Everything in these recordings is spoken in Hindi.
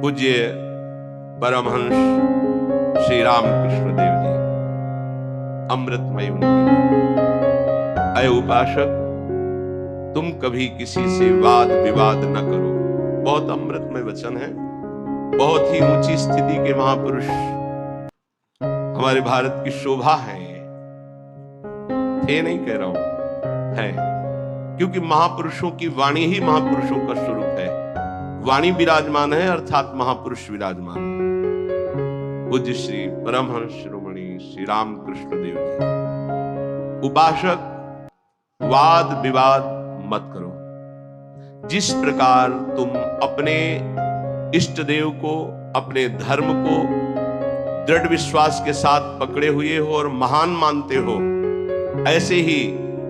पूज्य परमहंस श्री रामकृष्ण देव जी, अमृतमय उनकी। अय उपासक, तुम कभी किसी से वाद विवाद न करो। बहुत अमृतमय वचन है। बहुत ही ऊंची स्थिति के महापुरुष हमारे भारत की शोभा है। थे नहीं कह रहा हूं, है, क्योंकि महापुरुषों की वाणी ही महापुरुषों का स्वरूप है। वाणी विराजमान है अर्थात महापुरुष विराजमान है। पूज्य श्री परमहंस शिरोमणि श्री रामकृष्ण देव जी। उपासक, वाद विवाद मत करो। जिस प्रकार तुम अपने इष्ट देव को, अपने धर्म को दृढ़ विश्वास के साथ पकड़े हुए हो और महान मानते हो, ऐसे ही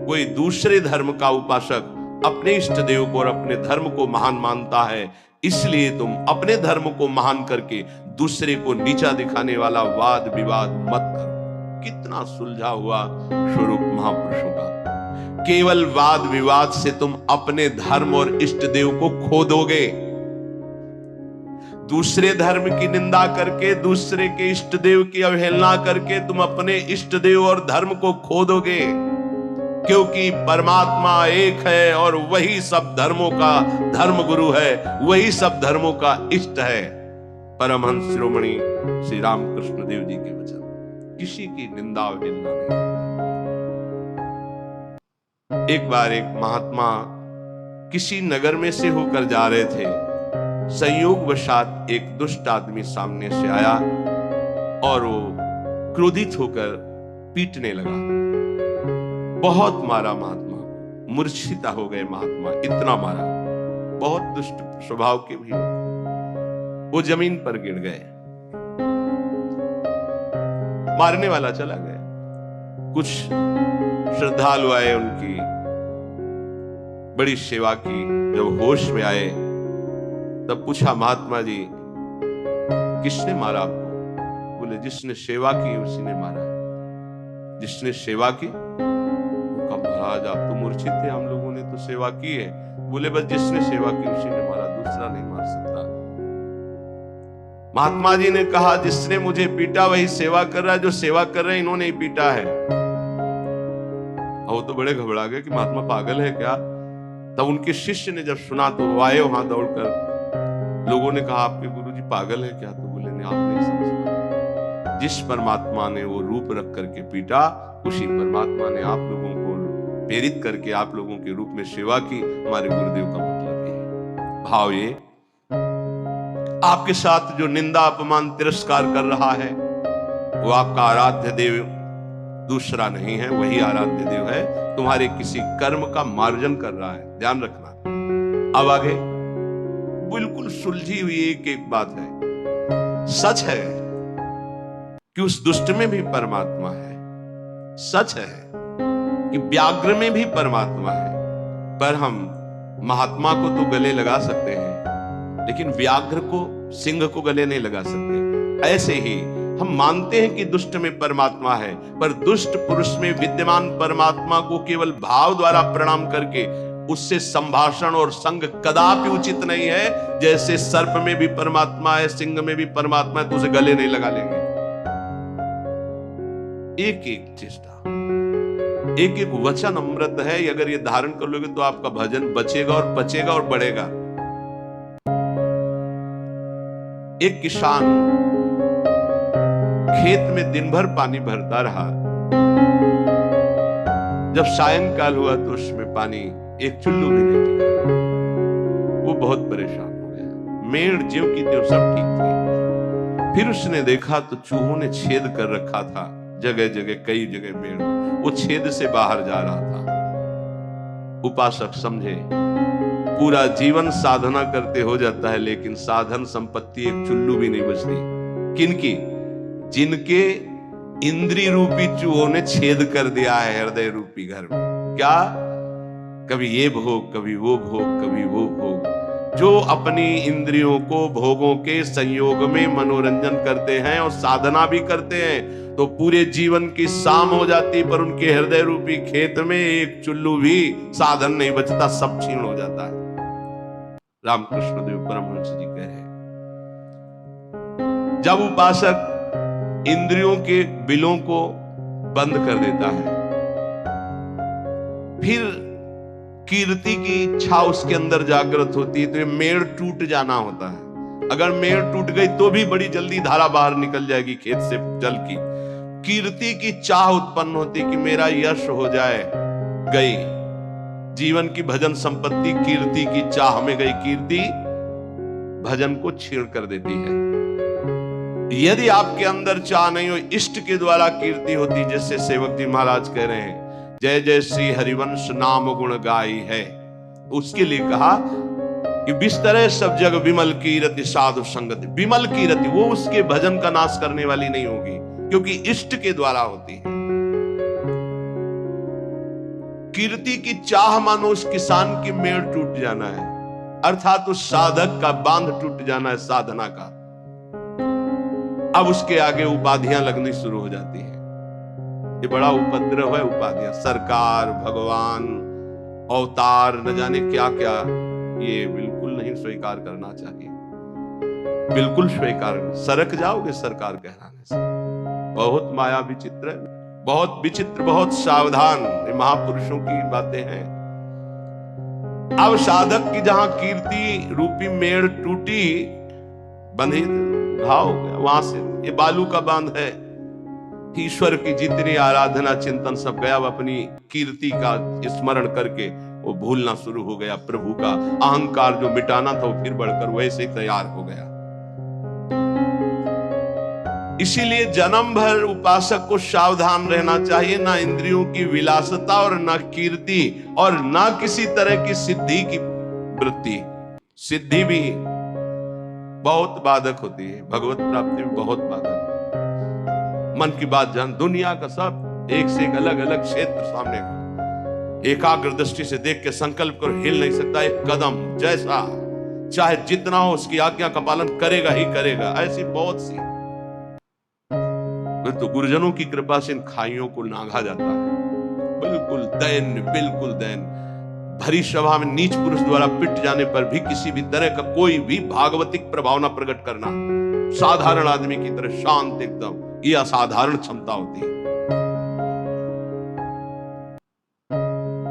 कोई दूसरे धर्म का उपासक अपने इष्ट देव को और अपने धर्म को महान मानता है। इसलिए तुम अपने धर्म को महान करके दूसरे को नीचा दिखाने वाला वाद विवाद मत करो। कितना सुलझा हुआ स्वरूप महापुरुषों का। केवल वाद विवाद से तुम अपने धर्म और इष्ट देव को खो दोगे। दूसरे धर्म की निंदा करके, दूसरे के इष्ट देव की अवहेलना करके तुम अपने इष्ट देव और धर्म को खो दोगे। क्योंकि परमात्मा एक है और वही सब धर्मों का धर्म गुरु है, वही सब धर्मों का इष्ट है। परमहंस शिरोमणि श्री रामकृष्ण देव जी के वचन। किसी की निंदा अवहेलना नहीं। एक बार एक महात्मा किसी नगर में से होकर जा रहे थे। संयोगवशात एक दुष्ट आदमी सामने से आया और वो क्रोधित होकर पीटने लगा। बहुत मारा महात्मा को, मूर्छिता हो गए महात्मा, इतना मारा। बहुत दुष्ट स्वभाव के भी होते। वो जमीन पर गिर गए। मारने वाला चला गया। कुछ श्रद्धालु आए, उनकी बड़ी सेवा की। जब होश में आए तब पूछा, महात्मा जी किसने मारा आपको? बोले, जिसने सेवा की उसी ने मारा है। जिसने सेवा की? महाराज आप तो मूर्छित थे, हम लोगों ने तो सेवा की है। बोले, बस जिसने सेवा की उसी ने मारा, दूसरा नहीं मार सकता। महात्मा जी ने कहा, जिसने मुझे पीटा वही सेवा कर रहा है, जो सेवा कर रहे हैं इन्होंने ही पीटा है। वो तो बड़े घबरा गए कि महात्मा पागल है क्या। तब उनके शिष्य ने जब सुना तो वो आए वहां दौड़कर। लोगों ने कहा, आपके गुरुजी पागल है क्या? तो बोले, नहीं, आप नहीं समझ पाए। जिस परमात्मा ने वो रूप रख करके पीटा, उसी परमात्मा ने आप लोगों को प्रेरित करके आप लोगों के रूप में सेवा की। हमारे गुरुदेव का मतलब ये भाव, ये आपके साथ जो निंदा अपमान तिरस्कार कर रहा है वो आपका आराध्य देव दूसरा नहीं है, वही आराध्य देव है। तुम्हारे किसी कर्म का मार्जन कर रहा है, ध्यान रखना। अब आगे बिल्कुल सुलझी हुई एक एक बात है। सच है कि उस दुष्ट में भी परमात्मा है। सच है कि व्याघ्र में भी परमात्मा है। पर हम महात्मा को तो गले लगा सकते हैं, लेकिन व्याघ्र को, सिंह को गले नहीं लगा सकते। ऐसे ही हम मानते हैं कि दुष्ट में परमात्मा है, पर दुष्ट पुरुष में विद्यमान परमात्मा को केवल भाव द्वारा प्रणाम करके उससे संभाषण और संग कदापि उचित नहीं है। जैसे सर्प में भी परमात्मा है, सिंह में भी परमात्मा है, तो उसे गले नहीं लगा लेंगे। एक एक चेष्टा, एक एक वचन अमृत है। अगर ये धारण कर लोगे तो आपका भजन बचेगा और पचेगा और बढ़ेगा। एक किसान खेत में दिन भर पानी भरता रहा। जब सायंकाल हुआ तो उसमें पानी एक चुल्लू भी नहीं टिका। वो बहुत परेशान हो गया। मेड़ ज्यों की त्यों सब ठीक थी। फिर उसने देखा तो चूहों ने छेद कर रखा था। जगह जगह, कई जगह मेड़ वो छेद से बाहर जा रहा था। उपासक समझे, पूरा जीवन साधना करते हो जाता है, लेकिन साधन संपत्ति एक चुल्लू भी नहीं बचती। किनकी? जिनके इंद्रिय रूपी चूहों ने छेद कर दिया है हृदय रूपी घर में। क्या? कभी ये भोग, कभी वो भोग, कभी वो भोग। जो अपनी इंद्रियों को भोगों के संयोग में मनोरंजन करते हैं और साधना भी करते हैं, तो पूरे जीवन की शाम हो जाती, पर उनके हृदय रूपी खेत में एक चुल्लू भी साधन नहीं बचता, सब छीण हो जाता है। रामकृष्ण देव परमहंस जी कह रहे हैं, जब उपासक इंद्रियों के बिलों को बंद कर देता है, फिर कीर्ति की इच्छा उसके अंदर जागृत होती है, तो ये मेड़ टूट जाना होता है। अगर मेड़ टूट गई तो भी बड़ी जल्दी धारा बाहर निकल जाएगी खेत से जल की। कीर्ति की चाह उत्पन्न होती कि मेरा यश हो जाए, गई जीवन की भजन संपत्ति, कीर्ति की चाह में गई। कीर्ति भजन को छीण कर देती है। यदि आपके अंदर चाह नहीं हो, इष्ट के द्वारा कीर्ति होती, जैसे सेवक जी महाराज कह रहे हैं, जय जय श्री हरिवंश नाम गुण गाई है, उसके लिए कहा कि बिस्तरे सब जग विमल कीरति साधु संगति। विमल कीरति वो उसके भजन का नाश करने वाली नहीं होगी, क्योंकि इष्ट के द्वारा होती है। कीर्ति की चाह मानो उस किसान की मेड़ टूट जाना है, अर्थात उस साधक का बांध टूट जाना है साधना का। अब उसके आगे उपाधियां लगनी शुरू हो जाती है। ये बड़ा उपद्रव है उपाधियां, सरकार, भगवान, अवतार, न जाने क्या क्या, ये बिल्कुल नहीं स्वीकार करना चाहिए। बिल्कुल स्वीकार, सरक जाओगे सरकार कहलाने से। बहुत माया विचित्र है, बहुत विचित्र, बहुत सावधान। ये महापुरुषों की बातें हैं। अब साधक की जहां कीर्ति रूपी मेड़ टूटी, बंधी घाव हो गया, वहां से ये बालू का बांध है। ईश्वर की जितनी आराधना चिंतन सब गया, अब अपनी कीर्ति का स्मरण करके वो भूलना शुरू हो गया। प्रभु का अहंकार जो मिटाना था वो फिर बढ़कर वैसे ही तैयार हो गया। इसीलिए जन्म भर उपासक को सावधान रहना चाहिए, ना इंद्रियों की विलासता और ना कीर्ति और ना किसी तरह की सिद्धि की वृत्ति। सिद्धि भी बहुत बाधक होती है, भगवत प्राप्ति में बहुत बाधक। मन की बात जान, दुनिया का सब एक से एक अलग अलग क्षेत्र सामने का, एकाग्र दृष्टि से देख के संकल्प कर हिल नहीं सकता। एक कदम जैसा चाहे जितना हो उसकी आज्ञा का पालन करेगा ही करेगा। ऐसी बहुत सी, तो गुरुजनों की कृपा से इन खाइयों को नांगा जाता है। बिल्कुल दैन्य, बिल्कुल दैन्य। भरी सभा में नीच पुरुष द्वारा पिट जाने पर भी किसी भी तरह का कोई भी भागवतिक प्रभावना प्रकट करना, साधारण आदमी की तरह शांत एकदम, ये असाधारण क्षमता होती है।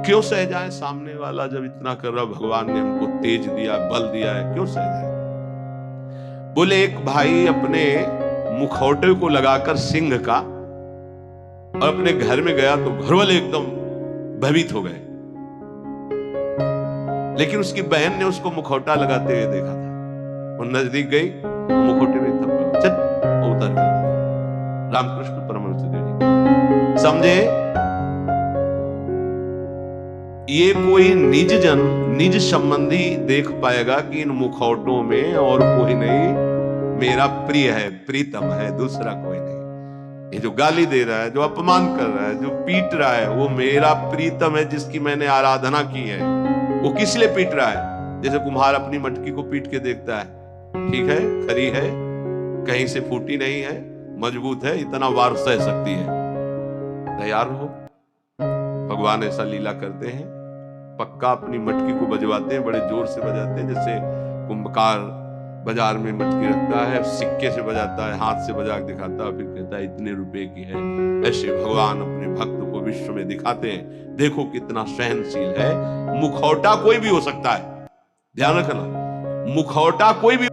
क्यों सह जाए सामने वाला जब इतना कर रहा? भगवान ने हमको तेज दिया, बल दिया है, क्यों सह जाए? बोले एक भाई अपने मुखौटे को लगाकर सिंह का और अपने घर में गया तो घर वाले एकदम भयभीत हो गए, लेकिन उसकी बहन ने उसको मुखौटा लगाते हुए देखा था। वो नजदीक गई, मुखौटे में थप्पड़, चल उतर गई। रामकृष्ण परमहंस देव जी समझे, ये कोई निज जन, निज संबंधी देख पाएगा कि इन मुखौटों में और कोई नहीं, मेरा प्रिय है, प्रीतम है, दूसरा कोई नहीं। ये जो गाली दे रहा है, जो अपमान कर रहा है, जो पीट रहा है, वो मेरा प्रीतम है जिसकी मैंने आराधना की है। वो किस लिए पीट रहा है? जैसे कुम्हार अपनी मटकी को पीट के देखता है, ठीक है, खरी है, कहीं से फूटी नहीं है, मजबूत है, इतना वार सह सकती है, तैयार हो। भगवान ऐसा लीला करते हैं, पक्का अपनी मटकी को बजवाते हैं, बड़े जोर से बजाते हैं। जैसे कुंभकार बाजार में मटकी रखता है, सिक्के से बजाता है, हाथ से बजा के दिखाता है, फिर कहता है इतने रुपए की है। ऐसे भगवान अपने भक्त को विश्व में दिखाते हैं, देखो कितना सहनशील है। मुखौटा कोई भी हो सकता है, ध्यान रखना, मुखौटा कोई भी